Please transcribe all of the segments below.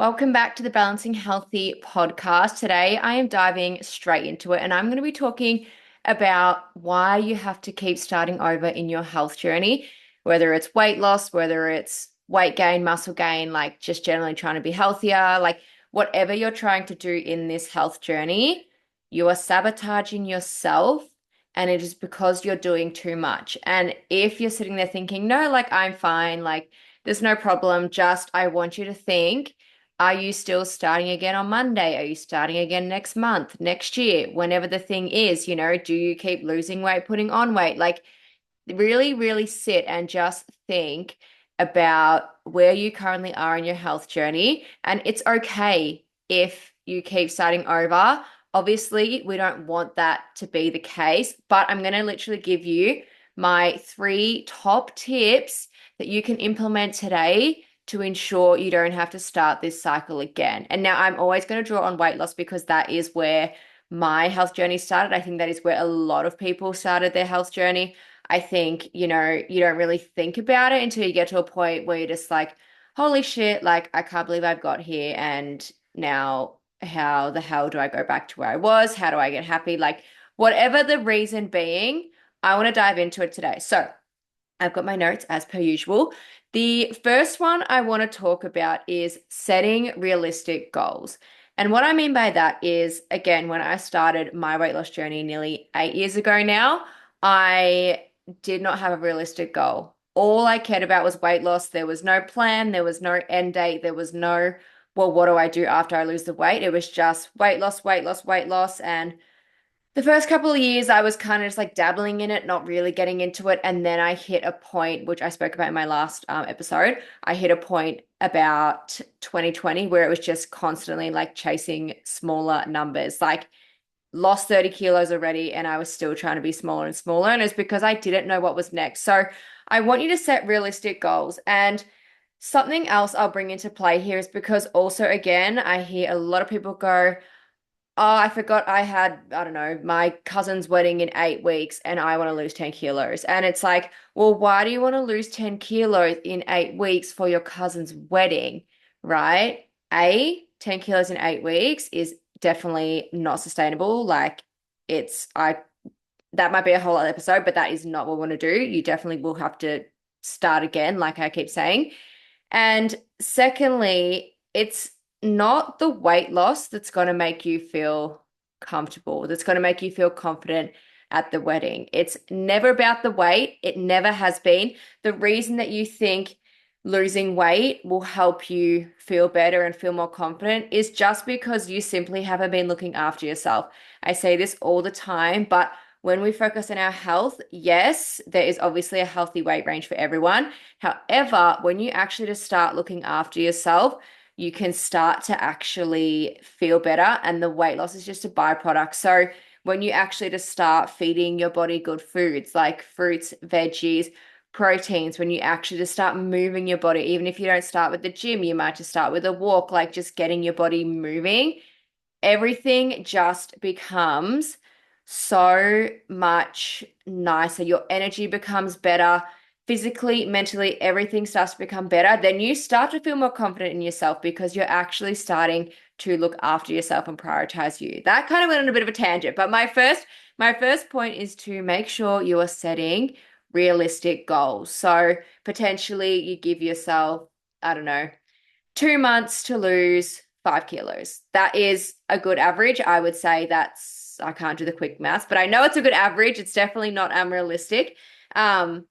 Welcome back to the Balancing Healthy podcast. Today, I am diving straight into it and I'm going to be talking about why you have to keep starting over in your health journey, whether it's weight loss, whether it's weight gain, muscle gain, like just generally trying to be healthier, like whatever you're trying to do in this health journey, you are sabotaging yourself and it is because you're doing too much. And if you're sitting there thinking, no, like I'm fine, like there's no problem, just I want you to think. Are you still starting again on Monday? Are you starting again next month, next year, whenever the thing is? Do you keep losing weight, putting on weight? Like, really, really sit and just think about where you currently are in your health journey. And it's okay if you keep starting over. Obviously, we don't want that to be the case, but I'm going to literally give you my three top tips that you can implement today to ensure you don't have to start this cycle again. And now I'm always going to draw on weight loss because that is where my health journey started. I think that is where a lot of people started their health journey. I think, you don't really think about it until you get to a point where you're just like, holy shit, like I can't believe I've got here. And now how the hell do I go back to where I was? How do I get happy? Like, whatever the reason being, I want to dive into it today. So, I've got my notes as per usual. The first one I want to talk about is setting realistic goals. And what I mean by that is, again, when I started my weight loss journey nearly 8 years ago now, I did not have a realistic goal. All I cared about was weight loss. There was no plan, there was no end date, there was no, well, what do I do after I lose the weight? It was just weight loss, weight loss, weight loss. And the first couple of years, I was kind of just like dabbling in it, not really getting into it. And then I hit a point, which I spoke about in my last episode. I hit a point about 2020 where it was just constantly like chasing smaller numbers, like lost 30 kilos already, and I was still trying to be smaller and smaller. And it's because I didn't know what was next. So I want you to set realistic goals. And something else I'll bring into play here is because also, again, I hear a lot of people go, oh, I forgot I had, I don't know, my cousin's wedding in 8 weeks and I want to lose 10 kilos. And it's like, well, why do you want to lose 10 kilos in 8 weeks for your cousin's wedding? Right? 10 kilos in 8 weeks is definitely not sustainable. Like that might be a whole other episode, but that is not what we want to do. You definitely will have to start again, like I keep saying. And secondly, it's not the weight loss that's going to make you feel comfortable, that's going to make you feel confident at the wedding. It's never about the weight. It never has been. The reason that you think losing weight will help you feel better and feel more confident is just because you simply haven't been looking after yourself. I say this all the time, but when we focus on our health, yes, there is obviously a healthy weight range for everyone. However, when you actually just start looking after yourself, you can start to actually feel better, and the weight loss is just a byproduct. So, when you actually just start feeding your body good foods like fruits, veggies, proteins, when you actually just start moving your body, even if you don't start with the gym, you might just start with a walk, like just getting your body moving, everything just becomes so much nicer. Your energy becomes better. Physically, mentally, everything starts to become better. Then you start to feel more confident in yourself because you're actually starting to look after yourself and prioritize you. That kind of went on a bit of a tangent, but my first point is to make sure you are setting realistic goals. So potentially you give yourself, I don't know, 2 months to lose 5 kilos. That is a good average. I would say I can't do the quick maths, but I know it's a good average. It's definitely not unrealistic. Um,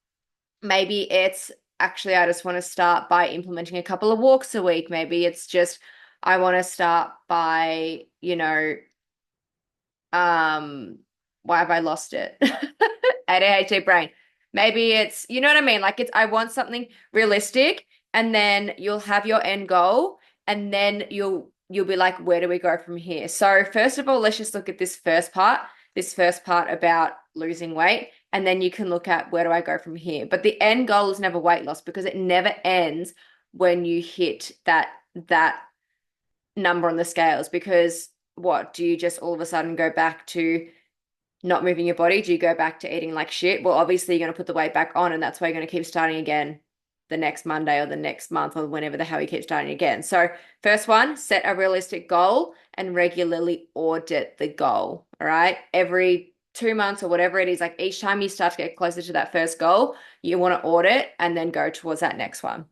Maybe it's actually, I just want to start by implementing a couple of walks a week. Maybe it's just, I want to start by, why have I lost it? ADHD brain. Maybe it's, you know what I mean? Like I want something realistic, and then you'll have your end goal, and then you'll be like, where do we go from here? So first of all, let's just look at this first part about losing weight, and then you can look at where do I go from here. But the end goal is never weight loss because it never ends when you hit that number on the scales. Because what do you just all of a sudden go back to not moving your body? Do you go back to eating like shit? Well, obviously you're going to put the weight back on, and that's why you're going to keep starting again the next Monday or the next month or whenever the hell you keep starting again. So, first one, set a realistic goal and regularly audit the goal. All right. Every 2 months or whatever it is, like each time you start to get closer to that first goal, you want to audit and then go towards that next one.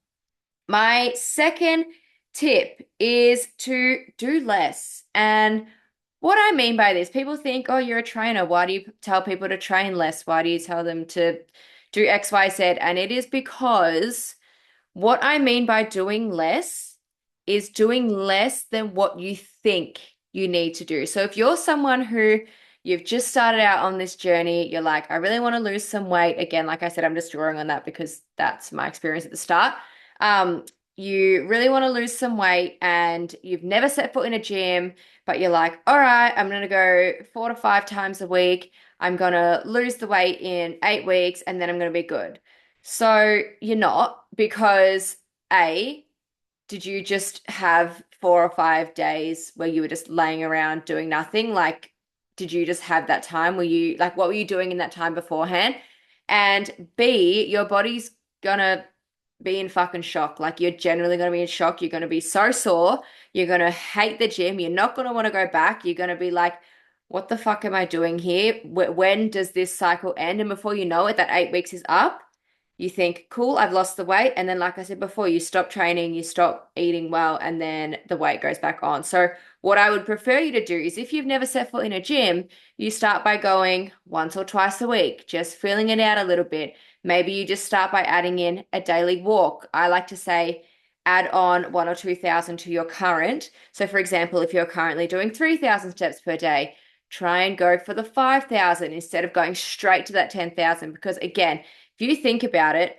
My second tip is to do less. And what I mean by this, people think, oh, you're a trainer. Why do you tell people to train less? Why do you tell them to do X, Y, Z? And it is because what I mean by doing less is doing less than what you think you need to do. So if you're someone who you've just started out on this journey, you're like, I really want to lose some weight. Again, like I said, I'm just drawing on that because that's my experience at the start. Um, you really want to lose some weight and you've never set foot in a gym, but you're like, all right, I'm going to go 4 to 5 times a week. I'm going to lose the weight in 8 weeks and then I'm going to be good. So you're not because A, did you just have 4 or 5 days where you were just laying around doing nothing? Like, did you just have that time? Were you like, what were you doing in that time beforehand? And B, your body's gonna be in fucking shock. Like, you're generally gonna be in shock. You're gonna be so sore. You're gonna hate the gym. You're not gonna want to go back. You're gonna be like, what the fuck am I doing here? When does this cycle end? And before you know it, that 8 weeks is up. You think, cool, I've lost the weight. And then, like I said before, you stop training, you stop eating well, and then the weight goes back on. So, what I would prefer you to do is if you've never set foot in a gym, you start by going once or twice a week, just filling it out a little bit. Maybe you just start by adding in a daily walk. I like to say, add on 1 or 2 thousand to your current. So, for example, if you're currently doing 3,000 steps per day, try and go for the 5,000 instead of going straight to that 10,000. Because again, if you think about it,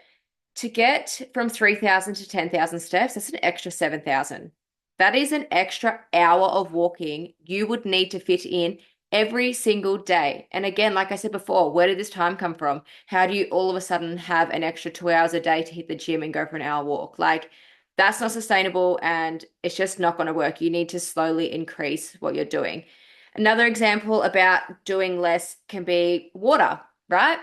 to get from 3,000 to 10,000 steps, that's an extra 7,000. That is an extra hour of walking you would need to fit in every single day. And again, like I said before, where did this time come from? How do you all of a sudden have an extra 2 hours a day to hit the gym and go for an hour walk? Like, that's not sustainable and it's just not going to work. You need to slowly increase what you're doing. Another example about doing less can be water, right?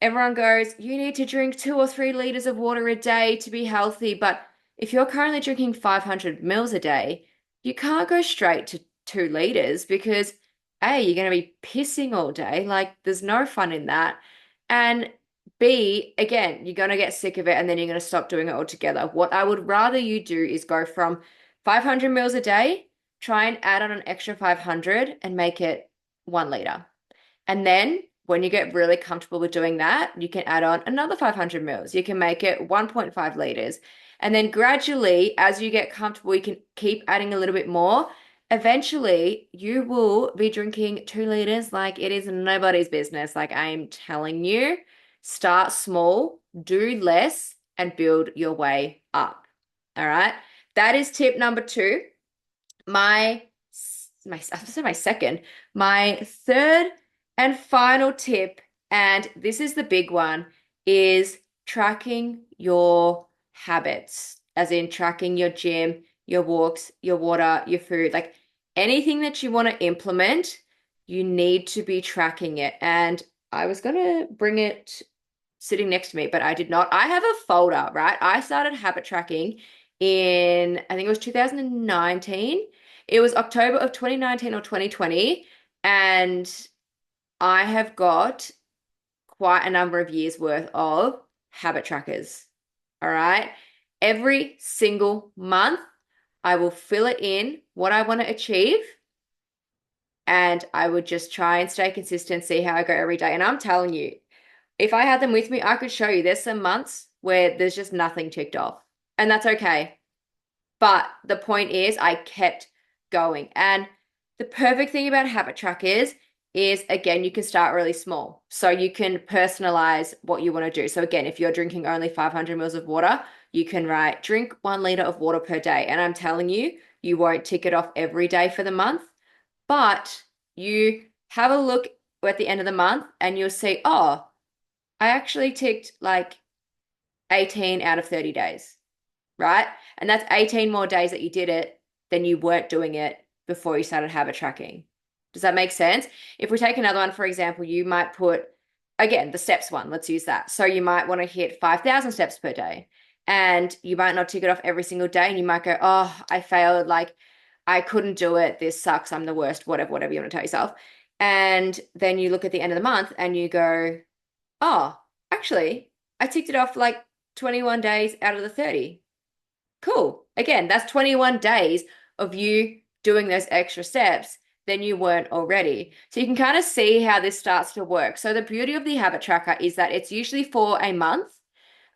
Everyone goes, you need to drink 2 or 3 liters of water a day to be healthy. But if you're currently drinking 500 mils a day, you can't go straight to 2 liters because A, you're going to be pissing all day. Like, there's no fun in that. And B, again, you're going to get sick of it and then you're going to stop doing it altogether. What I would rather you do is go from 500 mils a day, try and add on an extra 500 and make it 1 liter. And then when you get really comfortable with doing that, you can add on another 500 mils. You can make it 1.5 liters. And then gradually, as you get comfortable, you can keep adding a little bit more. Eventually, you will be drinking 2 liters like it is nobody's business. Like, I'm telling you, start small, do less, and build your way up. All right. That is tip number 2. My second, my third and final tip, and this is the big one, is tracking your habits, as in tracking your gym, your walks, your water, your food, like anything that you want to implement, you need to be tracking it. And I was going to bring it sitting next to me, but I did not. I have a folder, right? I started habit tracking in, I think it was 2019. It was October of 2019 or 2020. And I have got quite a number of years worth of habit trackers. All right. Every single month, I will fill it in what I want to achieve. And I would just try and stay consistent, see how I go every day. And I'm telling you, if I had them with me, I could show you there's some months where there's just nothing ticked off. And that's okay. But the point is, I kept going. And the perfect thing about habit trackers is, again, you can start really small. So you can personalize what you want to do. So again, if you're drinking only 500 mils of water, you can write, drink 1 liter of water per day. And I'm telling you, you won't tick it off every day for the month, but you have a look at the end of the month and you'll see, oh, I actually ticked like 18 out of 30 days, right? And that's 18 more days that you did it than you weren't doing it before you started habit tracking. Does that make sense? If we take another one, for example, you might put, again, the steps one, let's use that. So you might want to hit 5,000 steps per day. and you might not tick it off every single day, and you might go, oh, I failed, like I couldn't do it, this sucks, I'm the worst, whatever you want to tell yourself. And then you look at the end of the month and you go, oh, actually, I ticked it off like 21 days out of the 30. Cool. Again, that's 21 days of you doing those extra steps than you weren't already. So you can kind of see how this starts to work. So the beauty of the habit tracker is that it's usually for a month,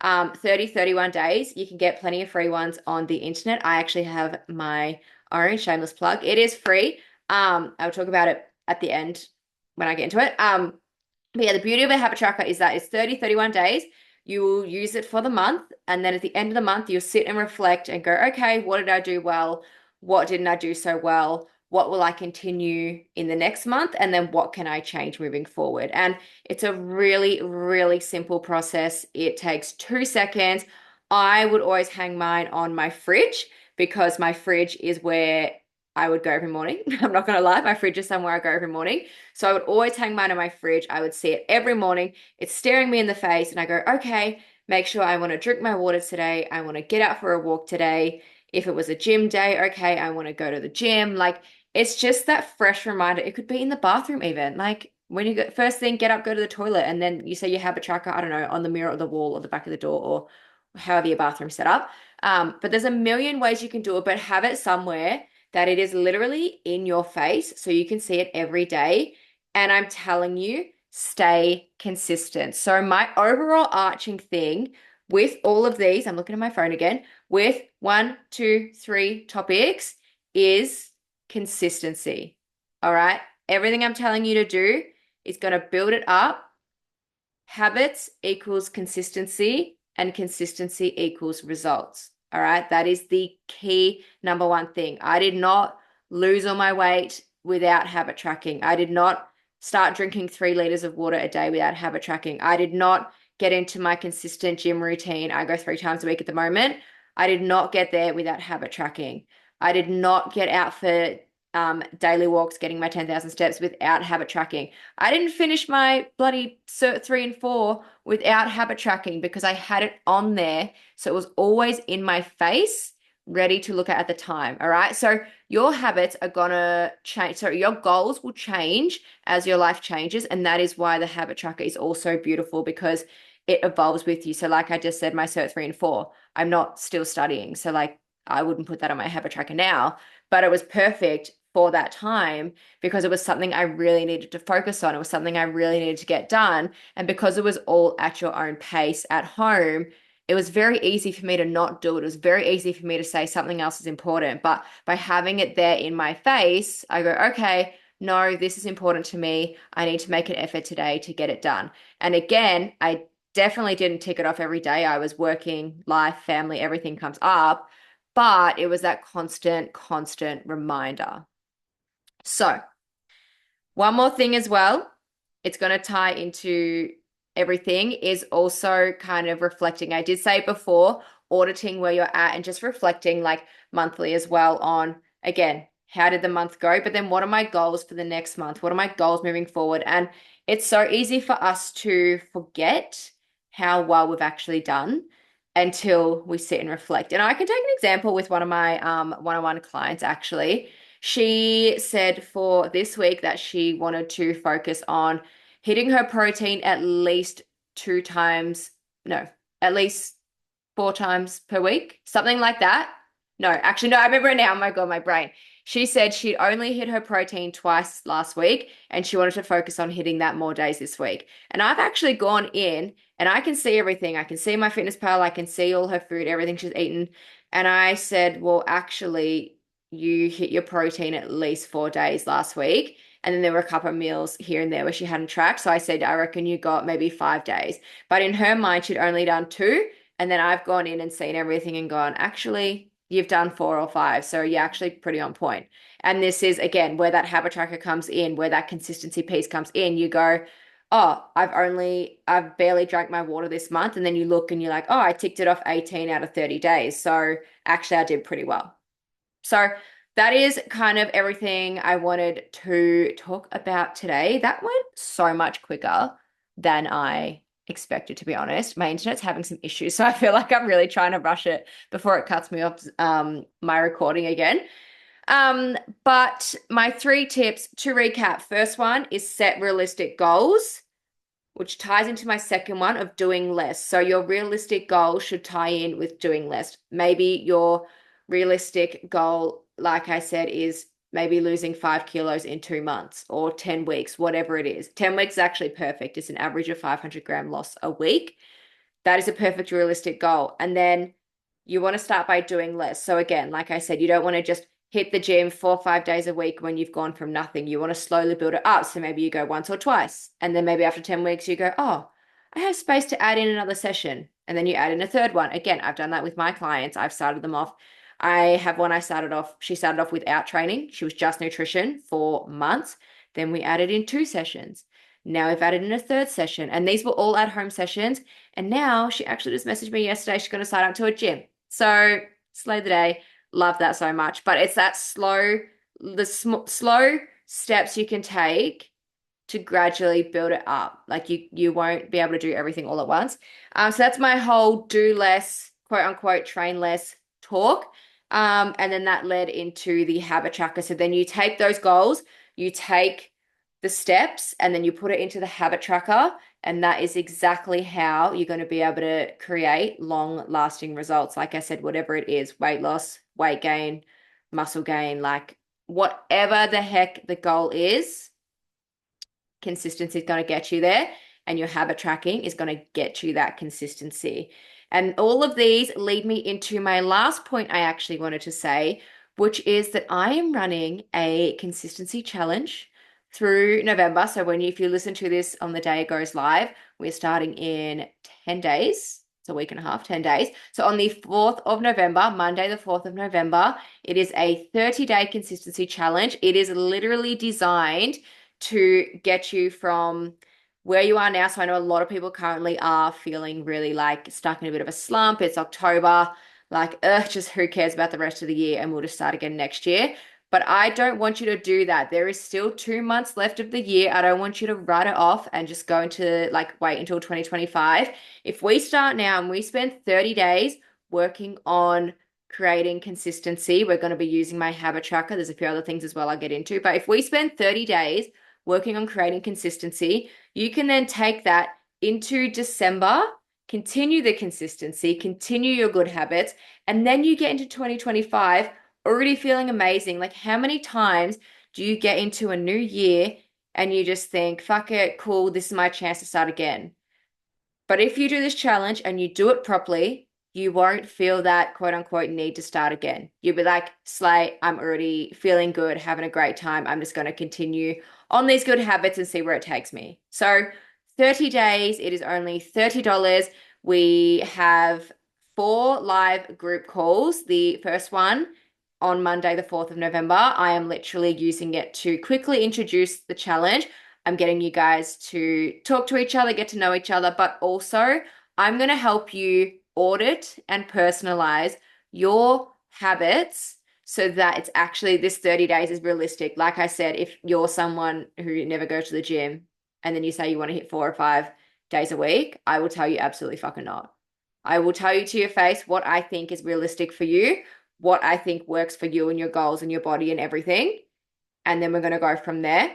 30, 31 days. You can get plenty of free ones on the internet. I actually have my own shameless plug. It is free. I'll talk about it at the end when I get into it. But yeah, the beauty of a habit tracker is that it's 30, 31 days. You will use it for the month. And then at the end of the month, you'll sit and reflect and go, okay, what did I do well? What didn't I do so well? What will I continue in the next month? And then what can I change moving forward? And it's a really, really simple process. It takes 2 seconds. I would always hang mine on my fridge because my fridge is where I would go every morning. I'm not going to lie, my fridge is somewhere I go every morning. So I would always hang mine on my fridge. I would see it every morning. It's staring me in the face, and I go, okay, make sure I want to drink my water today. I want to get out for a walk today. If it was a gym day, okay, I want to go to the gym. Like, it's just that fresh reminder. It could be in the bathroom even. Like when you go, first thing, get up, go to the toilet, and then you say you have a tracker, I don't know, on the mirror or the wall or the back of the door or however your bathroom's set up. But there's a million ways you can do it, but have it somewhere that it is literally in your face so you can see it every day. And I'm telling you, stay consistent. So my overall arching thing with all of these, I'm looking at my phone again, with 1, 2, 3 topics is consistency. All right. Everything I'm telling you to do is going to build it up. Habits equals consistency, and consistency equals results. All right. That is the key number one thing. I did not lose all my weight without habit tracking. I did not start drinking 3 liters of water a day without habit tracking. I did not get into my consistent gym routine. I go 3 times a week at the moment. I did not get there without habit tracking. I did not get out for daily walks, getting my 10,000 steps without habit tracking. I didn't finish my bloody Cert 3 and 4 without habit tracking because I had it on there. So it was always in my face, ready to look at the time. All right. So your habits are going to change. So your goals will change as your life changes. And that is why the habit tracker is also beautiful because it evolves with you. So, like I just said, my Cert 3 and 4, I'm not still studying. So, like, I wouldn't put that on my habit tracker now, but it was perfect for that time because it was something I really needed to focus on. It was something I really needed to get done. And because it was all at your own pace at home, it was very easy for me to not do it. It was very easy for me to say something else is important. But by having it there in my face, I go, okay, no, this is important to me. I need to make an effort today to get it done. And again, I definitely didn't tick it off every day. I was working, life, family, everything comes up. But it was that constant reminder. So, one more thing as well, it's going to tie into everything, is also kind of reflecting. I did say before, auditing where you're at and just reflecting like monthly as well on, again, how did the month go? But then what are my goals for the next month? What are my goals moving forward? And it's so easy for us to forget how well we've actually done until we sit and reflect. And I can take an example with one of my one-on-one clients actually. She said for this week that she wanted to focus on hitting her protein at least 2 times, no, at least 4 times per week, something like that. No, actually, no, I remember it now. Oh my God, my brain. She said she'd only hit her protein twice last week and she wanted to focus on hitting that more days this week. And I've actually gone in and I can see everything. I can see my fitness pal, I can see all her food, everything she's eaten. And I said, well, actually, you hit your protein at least 4 days last week. And then there were a couple of meals here and there where she hadn't tracked. So I said, I reckon you got maybe 5 days. But in her mind, she'd only done two. And then I've gone in and seen everything and gone, actually, you've done 4 or 5. So you're actually pretty on point. And this is, again, where that habit tracker comes in, where that consistency piece comes in. You go, oh, I've barely drank my water this month. And then you look and you're like, oh, I ticked it off 18 out of 30 days. So actually, I did pretty well. So that is kind of everything I wanted to talk about today. That went so much quicker than I expected, to be honest. My internet's having some issues, so I feel like I'm really trying to rush it before it cuts me off my recording again. Um, but my three tips to recap. First one is set realistic goals, which ties into my second one of doing less. So your realistic goal should tie in with doing less. Maybe your realistic goal, like I said, is maybe losing 5 kilos in 2 months or 10 weeks, whatever it is. 10 weeks is actually perfect. It's an average of 500-gram loss a week. That is a perfect realistic goal. And then you want to start by doing less. So again, like I said, you don't want to just hit the gym 4 or 5 days a week when you've gone from nothing. You want to slowly build it up. So maybe you go once or twice. And then maybe after 10 weeks, you go, oh, I have space to add in another session. And then you add in a third one. Again, I've done that with my clients. I've started them off. I have one she started off without training. She was just nutrition for months. Then we added in 2 sessions. Now we've added in a third session. And these were all at home sessions. And now she actually just messaged me yesterday. She's going to sign up to a gym. So slay the day. Love that so much. But it's that slow steps you can take to gradually build it up. Like you won't be able to do everything all at once. So that's my whole do less, quote unquote, train less talk. And then that led into the habit tracker. So then you take those goals, you take the steps, and then you put it into the habit tracker. And that is exactly how you're going to be able to create long lasting results. Like I said, whatever it is, weight loss, weight gain, muscle gain, like whatever the heck the goal is, consistency is going to get you there. And your habit tracking is going to get you that consistency. And all of these lead me into my last point I actually wanted to say, which is that I am running a consistency challenge through November. So if you listen to this on the day it goes live, we're starting in 10 days. It's a week and a half, 10 days. So on the 4th of November, Monday, the 4th of November, it is a 30-day consistency challenge. It is literally designed to get you from where you are now. So I know a lot of people currently are feeling really like stuck in a bit of a slump. It's October, like, just who cares about the rest of the year and we'll just start again next year. But I don't want you to do that. There is still 2 months left of the year. I don't want you to write it off and just go into like wait until 2025. If we start now and we spend 30 days working on creating consistency, we're going to be using my habit tracker. There's a few other things as well I'll get into. But if we spend 30 days working on creating consistency, you can then take that into December, continue the consistency, continue your good habits, and then you get into 2025 already feeling amazing. Like, how many times do you get into a new year and you just think, fuck it, cool, this is my chance to start again? But if you do this challenge and you do it properly, you won't feel that quote unquote need to start again. You'll be like, Slay, I'm already feeling good, having a great time. I'm just going to continue on these good habits and see where it takes me. So 30 days, it is only $30. We have 4 live group calls. The first one on Monday, the 4th of November, I am literally using it to quickly introduce the challenge. I'm getting you guys to talk to each other, get to know each other, but also I'm going to help you audit and personalize your habits so that it's actually this 30 days is realistic. Like I said, if you're someone who never goes to the gym and then you say you want to hit 4 or 5 days a week, I will tell you absolutely fucking not. I will tell you to your face what I think is realistic for you, what I think works for you and your goals and your body and everything. And then we're going to go from there.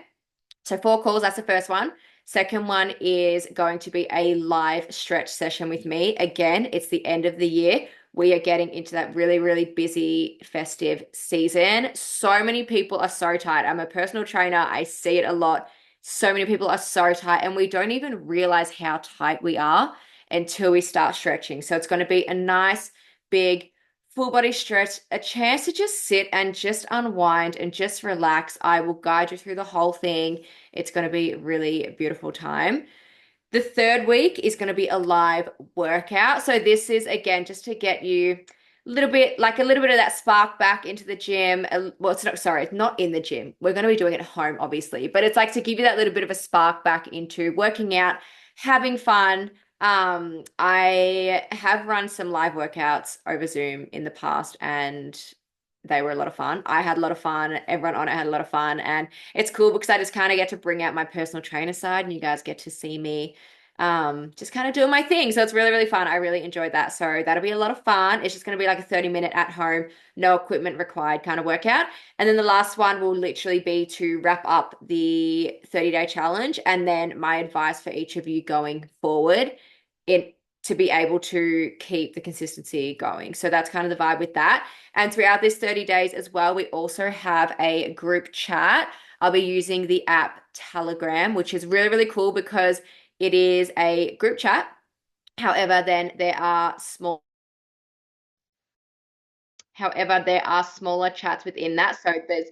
So 4 calls, that's the first one. Second one is going to be a live stretch session with me. Again, it's the end of the year. We are getting into that really, really busy festive season. So many people are so tired. I'm a personal trainer. I see it a lot. So many people are so tight and we don't even realize how tight we are until we start stretching. So it's going to be a nice, big, full body stretch, a chance to just sit and just unwind and just relax. I will guide you through the whole thing. It's going to be a really beautiful time. The third week is going to be a live workout. So this is again just to get you a little bit of that spark back into the gym. Well, it's not in the gym. We're going to be doing it at home, obviously, but it's like to give you that little bit of a spark back into working out, having fun. I have run some live workouts over Zoom in the past and they were a lot of fun. I had a lot of fun. Everyone on it had a lot of fun. And it's cool because I just kind of get to bring out my personal trainer side and you guys get to see me just kind of doing my thing. So it's really, really fun. I really enjoyed that. So that'll be a lot of fun. It's just going to be like a 30-minute at home, no equipment required kind of workout. And then the last one will literally be to wrap up the 30-day challenge. And then my advice for each of you going forward in to be able to keep the consistency going. So that's kind of the vibe with that. And throughout this 30 days as well, we also have a group chat. I'll be using the app Telegram, which is really, really cool because it is a group chat. However, then there are smaller chats within that. So there's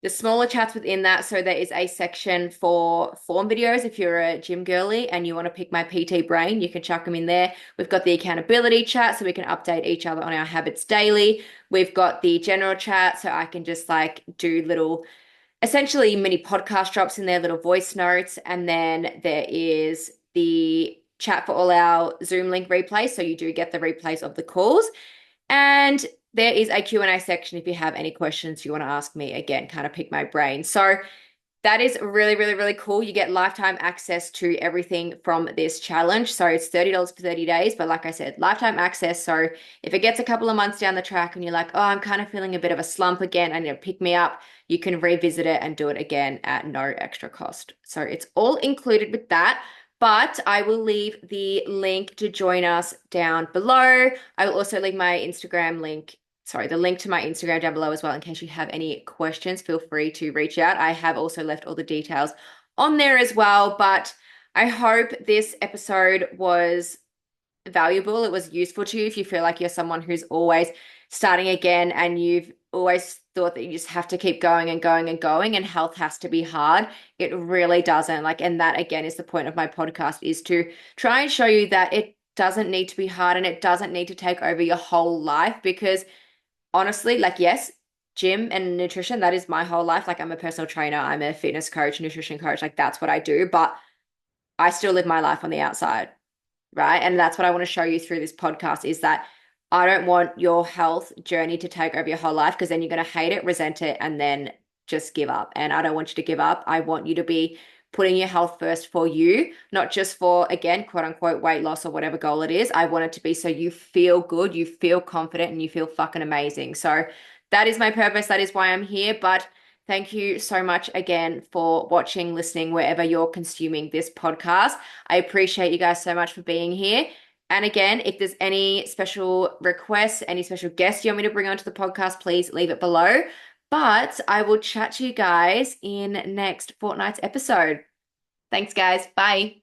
the smaller chats within that. So there is a section for form videos. If you're a gym girly and you want to pick my PT brain, you can chuck them in there. We've got the accountability chat so we can update each other on our habits daily. We've got the general chat so I can just like do little essentially mini podcast drops in there, little voice notes. And then there is the chat for all our Zoom link replays. So you do get the replays of the calls. And there is a Q&A section if you have any questions you want to ask me. Again, kind of pick my brain. So that is really, really, really cool. You get lifetime access to everything from this challenge. So it's $30 for 30 days. But like I said, lifetime access. So if it gets a couple of months down the track and you're like, oh, I'm kind of feeling a bit of a slump again, I need to pick me up, you can revisit it and do it again at no extra cost. So it's all included with that. But I will leave the link to join us down below. I will also leave my Instagram link, sorry, the link to my Instagram down below as well in case you have any questions. Feel free to reach out. I have also left all the details on there as well. But I hope this episode was valuable. It was useful to you if you feel like you're someone who's always starting again and you've always thought that you just have to keep going and going and going and health has to be hard. It really doesn't. Like, and that again is the point of my podcast is to try and show you that it doesn't need to be hard and it doesn't need to take over your whole life because honestly, like, yes, gym and nutrition, that is my whole life. Like, I'm a personal trainer, I'm a fitness coach, nutrition coach, like, that's what I do. But I still live my life on the outside, right? And that's what I want to show you through this podcast is that I don't want your health journey to take over your whole life because then you're going to hate it, resent it, and then just give up. And I don't want you to give up. I want you to be putting your health first for you, not just for, again, quote unquote, weight loss or whatever goal it is. I want it to be so you feel good, you feel confident, and you feel fucking amazing. So that is my purpose. That is why I'm here. But thank you so much again for watching, listening, wherever you're consuming this podcast. I appreciate you guys so much for being here. And again, if there's any special requests, any special guests you want me to bring onto the podcast, please leave it below. But I will chat to you guys in next fortnight's episode. Thanks, guys. Bye.